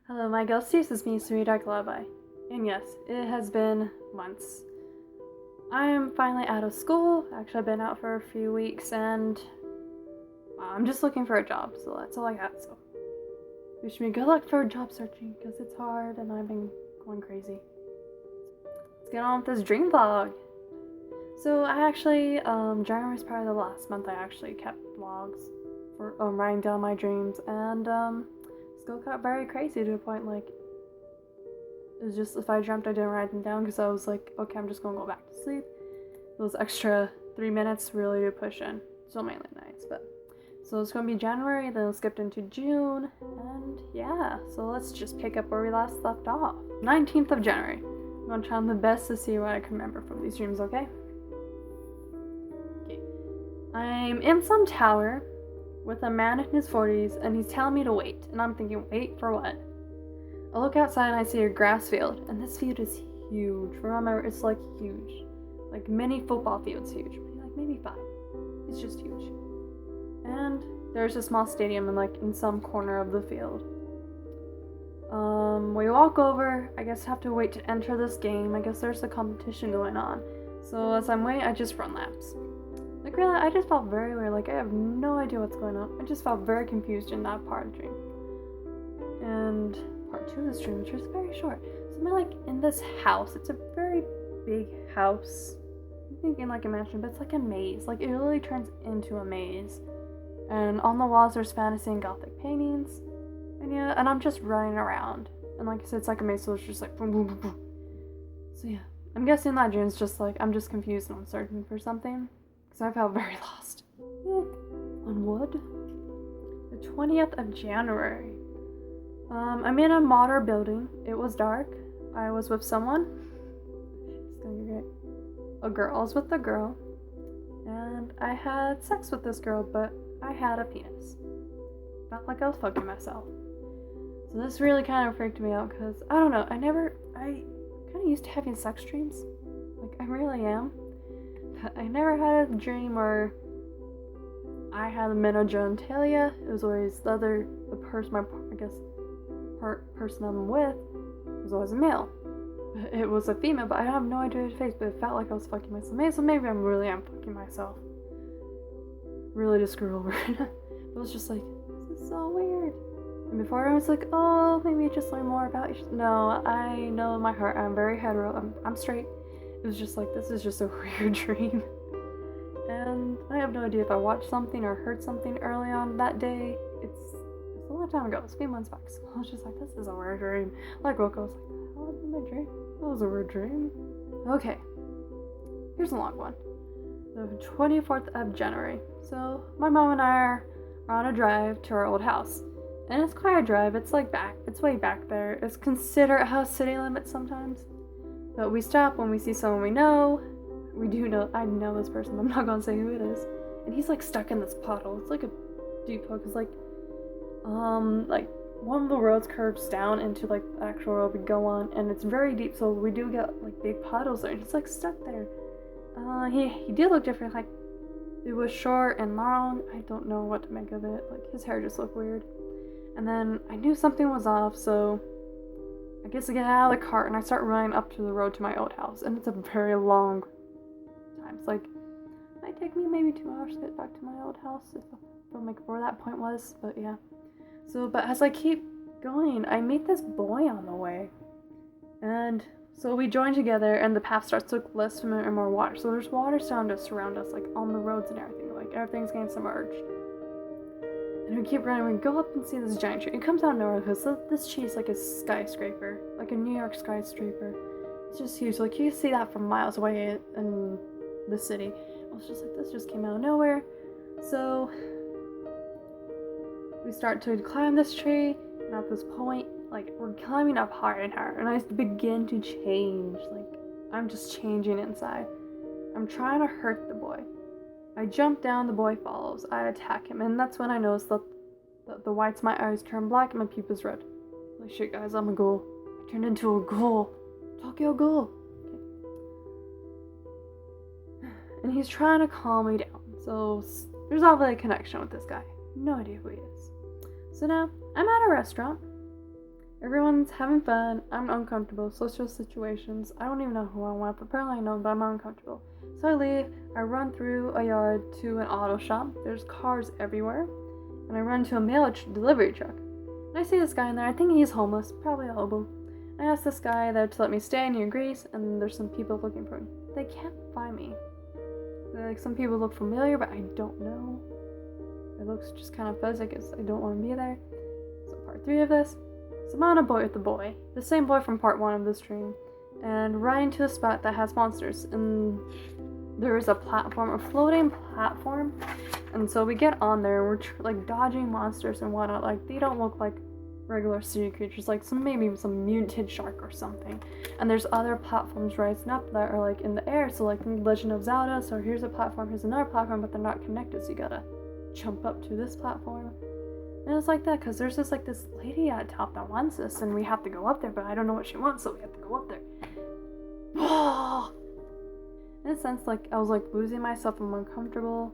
Hello, my ghosties, it's me, Sweetlydarklullaby. And yes, it has been months. I am finally out of school. Actually, I've been out for a few weeks and I'm just looking for a job, so that's all I got. So, wish me good luck for job searching because it's hard and I've been going crazy. Let's get on with this dream vlog. So, I actually, January was probably the last month I actually kept vlogs for writing down my dreams, and still got very crazy to a point like it was just if I dreamt I didn't write them down because I was like, okay, I'm just gonna go back to sleep. Those extra 3 minutes really to push in. So mainly nights, but so it's gonna be January, then it skipped into June, and yeah, so let's just pick up where we last left off. 19th of January. I'm gonna try my best to see what I can remember from these dreams, okay? Okay. I'm in some tower with a man in his 40s, and he's telling me to wait, and I'm thinking, wait for what? I look outside and I see a grass field, and this field is huge. Remember, it's like huge. Like mini football fields huge. Like maybe 5. It's just huge. And there's a small stadium in some corner of the field. We walk over, I guess have to wait to enter this game. I guess there's a competition going on. So as I'm waiting, I just run laps. Like really, I just felt very weird, like I have no idea what's going on. I just felt very confused in that part of the dream. And part 2 of this dream, which was very short. So I'm like in this house. It's a very big house. I'm thinking like a mansion, but it's like a maze. Like it really turns into a maze. And on the walls there's fantasy and gothic paintings. And yeah, and I'm just running around. And like I said, it's like a maze, so it's just like boom, boom, boom, boom. So yeah, I'm guessing that dream's just like I'm just confused and uncertain for something. Because I felt very lost. On wood. The 20th of January. I'm in a modern building. It was dark. I was with someone. It's gonna be great. A girl. I was with a girl. And I had sex with this girl, but I had a penis. Felt like I was fucking myself. So this really kind of freaked me out because, I don't know, I kind of used to having sex dreams. Like, I really am. But I never had a dream where I had a male genitalia. It was always the person I'm with was always a male. It was a female, but I have no idea his face, but it felt like I was fucking myself. So maybe I really am fucking myself. Really just screw over it. It was just like, this is so weird. And before I was like, oh, maybe just learn more about you. No, I know in my heart I'm very hetero. I'm straight. It was just like, this is just a weird dream. And I have no idea if I watched something or heard something early on that day. It's a long time ago. It's been months back. So I was just like, this is a weird dream. Like woke up, I was like, the hell was my dream? That was a weird dream. Okay. Here's a long one. The 24th of January. So my mom and I are on a drive to our old house. And it's quite a drive. It's way back there. It's considered a house city limit sometimes. But we stop when we see someone we know. We do know, I know this person, I'm not gonna say who it is. And he's like stuck in this puddle. It's like a deep puddle, cause like one of the roads curves down into like the actual road we go on, and it's very deep, so we do get like big puddles there, and he's like stuck there. He did look different, like it was short and long. I don't know what to make of it. Like his hair just looked weird. And then I knew something was off, so I guess I get out of the cart and I start running up to the road to my old house, and it's a very long time. It's like, it might take me maybe 2 hours to get back to my old house if like where that point was, but yeah. So, but as I keep going, I meet this boy on the way, and so we join together, and the path starts to look less familiar and more water. So there's water starting to surround us, like on the roads and everything. Like everything's getting submerged. And we keep running. We go up and see this giant tree. It comes out of nowhere because this tree is like a skyscraper, like a New York skyscraper. It's just huge. Like you can see that from miles away in the city. I was just like, this just came out of nowhere. So we start to climb this tree, and at this point, like we're climbing up higher and higher, and I begin to change. Like I'm just changing inside. I'm trying to hurt the boy. I jump down, the boy follows. I attack him, and that's when I notice that the whites of my eyes turn black and my pupils red. Like shit, guys, I'm a ghoul. I turned into a ghoul. Tokyo ghoul. Okay. And he's trying to calm me down. So there's obviously a connection with this guy. No idea who he is. So now I'm at a restaurant, Everyone's having fun. I'm uncomfortable. Social situations. I don't even know who I'm with. Apparently I know, but I'm uncomfortable. So I leave. I run through a yard to an auto shop. There's cars everywhere. And I run to a mail delivery truck. And I see this guy in there. I think he's homeless. Probably a hobo. I asked this guy there to let me stay near Greece, and there's some people looking for me. They can't find me. Like, some people look familiar, but I don't know. It looks just kind of fuzzy because I don't want to be there. So part 3 of this. So I'm on a boat with the boy. The same boy from part 1 of the stream. And riding to a spot that has monsters. And there is a platform, a floating platform. And so we get on there and we're like dodging monsters and whatnot. Like, they don't look like regular sea creatures, like maybe some mutant shark or something. And there's other platforms rising up that are like in the air, so like Legend of Zelda, so here's a platform, here's another platform, but they're not connected, so you gotta jump up to this platform. And it's like that because there's this lady at top that wants us, and we have to go up there, but I don't know what she wants, so we have to go up there. In a sense, like, I was like losing myself, I'm uncomfortable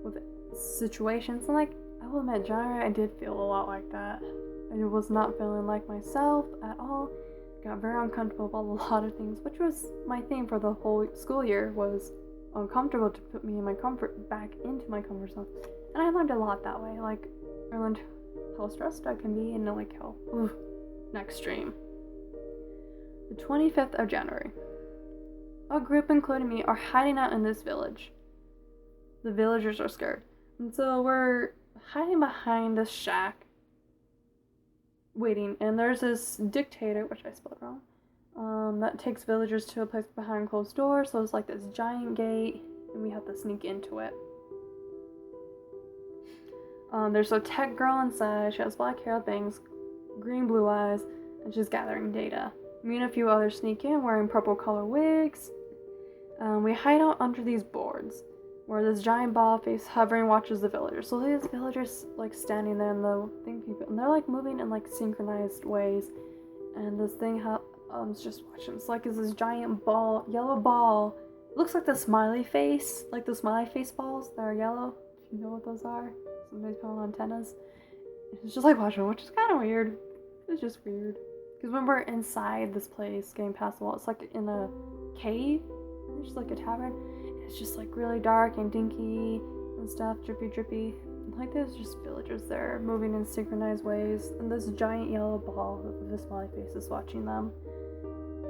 with situations, and like, I will admit, January I did feel a lot like that. I was not feeling like myself at all. Got very uncomfortable about a lot of things, which was my theme for the whole school year, was uncomfortable to put me in my comfort, back into my comfort zone. And I learned a lot that way. Like, I learned how stressed I can be and like how, next stream. The 25th of January. A group, including me, are hiding out in this village. The villagers are scared. And so we're hiding behind this shack, waiting, and there's this dictator, which I spelled wrong, that takes villagers to a place behind closed doors, so it's like this giant gate, and we have to sneak into it. There's a tech girl inside. She has black hair, bangs, green blue eyes, and she's gathering data. Me and a few others sneak in wearing purple color wigs. We hide out under these boards, where this giant ball face hovering watches the villagers. So these villagers like standing there, and the thing people, and they're like moving in like synchronized ways. And this thing is just watching. It's like this giant ball, yellow ball. It looks like the smiley face, like the smiley face balls that are yellow. If you know what those are, somebody's put on antennas. It's just like watching, which is kind of weird. It's just weird because when we're inside this place, getting past the wall, it's like in a cave. It's just like a tavern. It's just like really dark and dinky and stuff, drippy. Like there's just villagers there moving in synchronized ways, and this giant yellow ball with a smiley face is watching them.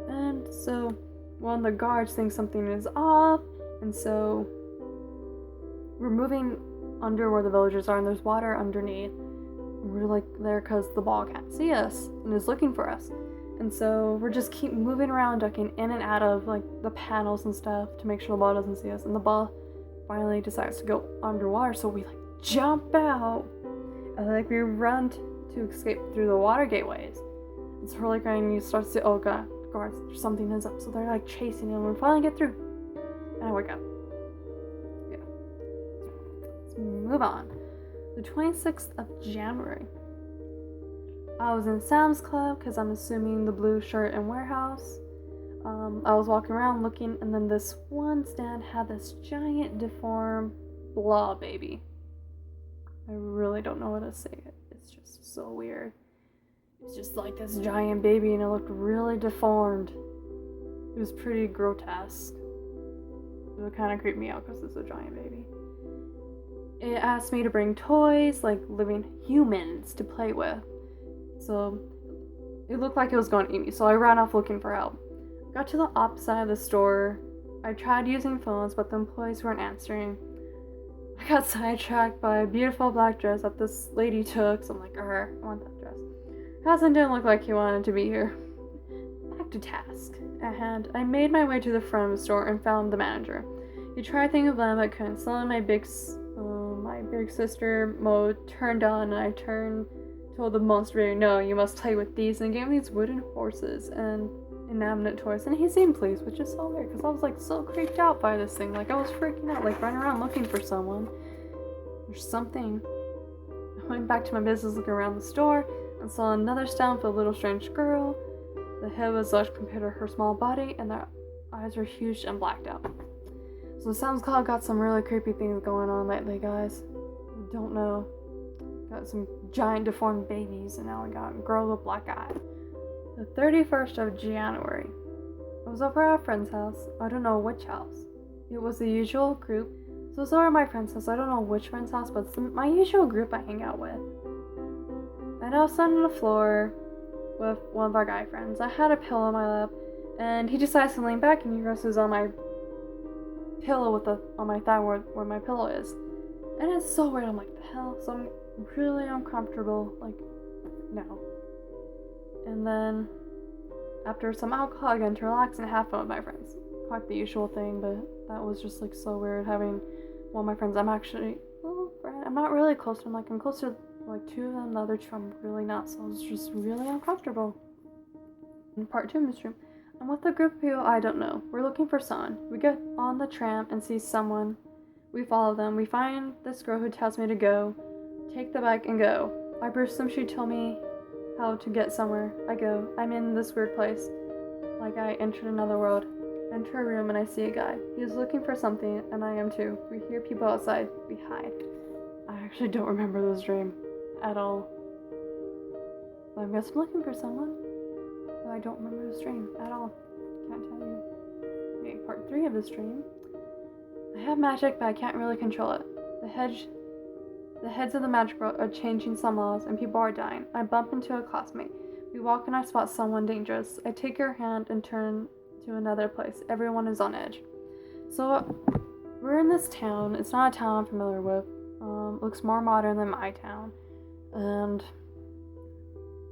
And so one of the guards thinks something is off, and so we're moving under where the villagers are, and there's water underneath. And we're like there because the ball can't see us and is looking for us. And so we're just keep moving around, ducking in and out of like the panels and stuff to make sure the ball doesn't see us. And the ball finally decides to go underwater, so we like jump out and like we run to escape through the water gateways. And so we're like running, and you start to see, oh god, guards, something is up. So they're like chasing him, and we finally get through. And I wake up. Yeah. Let's move on. The 26th of January. I was in Sam's Club, because I'm assuming the blue shirt and warehouse. I was walking around looking, and then this one stand had this giant deformed blah baby. I really don't know what to say. It's just so weird. It's just like this giant baby, and it looked really deformed. It was pretty grotesque. It would kind of creep me out because it's a giant baby. It asked me to bring toys, like living humans, to play with. So it looked like it was going to eat me, so I ran off looking for help. Got to the opposite side of the store. I tried using phones, but the employees weren't answering. I got sidetracked by a beautiful black dress that this lady took, so I'm like, I want that dress. Husband didn't look like he wanted to be here. Back to task at hand. I made my way to the front of the store and found the manager. He tried thinking of them, but couldn't. Suddenly my big sister mode turned on, and I told the monster baby, no, you must play with these, and gave me these wooden horses and inanimate toys, and he seemed pleased, which is so weird because I was like so creeped out by this thing. Like I was freaking out, like running around looking for someone or something. I went back to my business looking around the store and saw another stand with a little strange girl. The head was large compared to her small body, and their eyes were huge and blacked out. So Sam's Club got some really creepy things going on lately, guys. Don't know. Got some giant deformed babies, and now we got a girl with black eyes. The 31st of January. I was over at a friend's house. I don't know which house. It was the usual group. So it's over at my friend's house. I don't know which friend's house, but it's my usual group I hang out with. And I was sitting on the floor with one of our guy friends. I had a pillow on my lap, and he decides to lean back, and he rests on my pillow on my thigh where my pillow is. And it's so weird. I'm like, the hell? So I'm really uncomfortable, like, now. And then, after some alcohol, I got to relax and have fun with my friends. Quite the usual thing, but that was just, like, so weird having one of my friends. I'm actually, I'm not really close to them. Like, I'm close to, like, two of them. The other two, I'm really not. So I was just really uncomfortable. In part 2 of this room, I'm with a group of people I don't know. We're looking for someone. We get on the tram and see someone. We follow them. We find this girl who tells me to go. Take the bike and go. I presume she told me how to get somewhere. I go. I'm in this weird place. Like I entered another world. Enter a room and I see a guy. He's looking for something and I am too. We hear people outside. We hide. I actually don't remember this dream at all. I guess I'm looking for someone. But I don't remember this dream at all. Can't tell you. Okay, part 3 of this dream. I have magic, but I can't really control it. The heads of the magic world are changing some laws, and people are dying. I bump into a classmate. We walk and I spot someone dangerous. I take her hand and turn to another place. Everyone is on edge. So, we're in this town. It's not a town I'm familiar with. Looks more modern than my town. And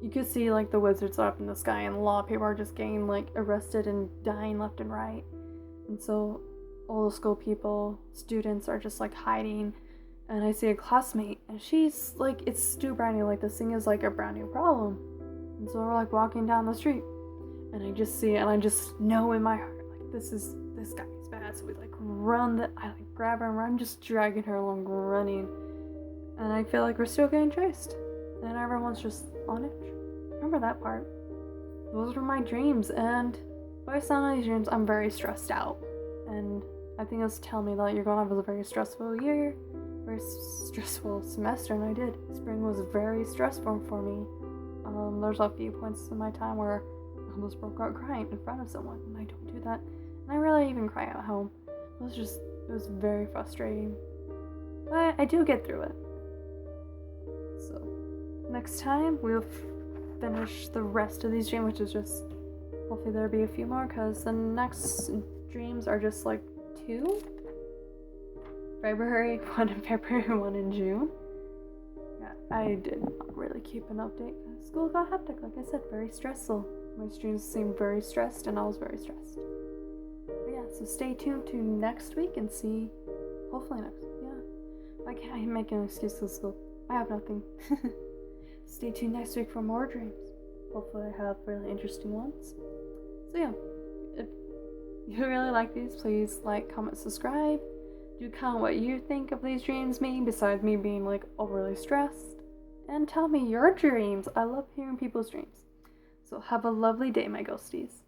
you can see, like, the wizards are up in the sky, and a lot of people are just getting, like, arrested and dying left and right. And so all the school people, students are just, like, hiding. And I see a classmate, and she's, like, it's Stu Brownie, like, this thing is, like, a brand new problem. And so we're, like, walking down the street. And I just see it, and I just know in my heart, like, this guy is bad. So we, like, I, like, grab her, and I'm just dragging her along, running. And I feel like we're still getting chased. And everyone's just on edge. Remember that part. Those were my dreams, and by the sound of these dreams, I'm very stressed out. And I think it was telling me that you're going to have a very stressful year, very stressful semester, and I did. Spring was very stressful for me. There's a few points in my time where I almost broke out crying in front of someone, and I don't do that. And I really even cry at home. It was very frustrating. But I do get through it. So, next time we'll finish the rest of these dreams, which is just, hopefully there'll be a few more, because the next dreams are just like 2. February, 1 in February, 1 in June. Yeah, I did not really keep an update. School got hectic, like I said, very stressful. My streams seemed very stressed, and I was very stressed. But yeah, so stay tuned to next week and see, hopefully next week, yeah. I can't make an excuse to school. I have nothing. Stay tuned next week for more dreams. Hopefully I have really interesting ones. So yeah, if you really like these, please like, comment, subscribe. Do comment what you think of these dreams mean, besides me being like overly stressed. And tell me your dreams. I love hearing people's dreams. So have a lovely day, my ghosties.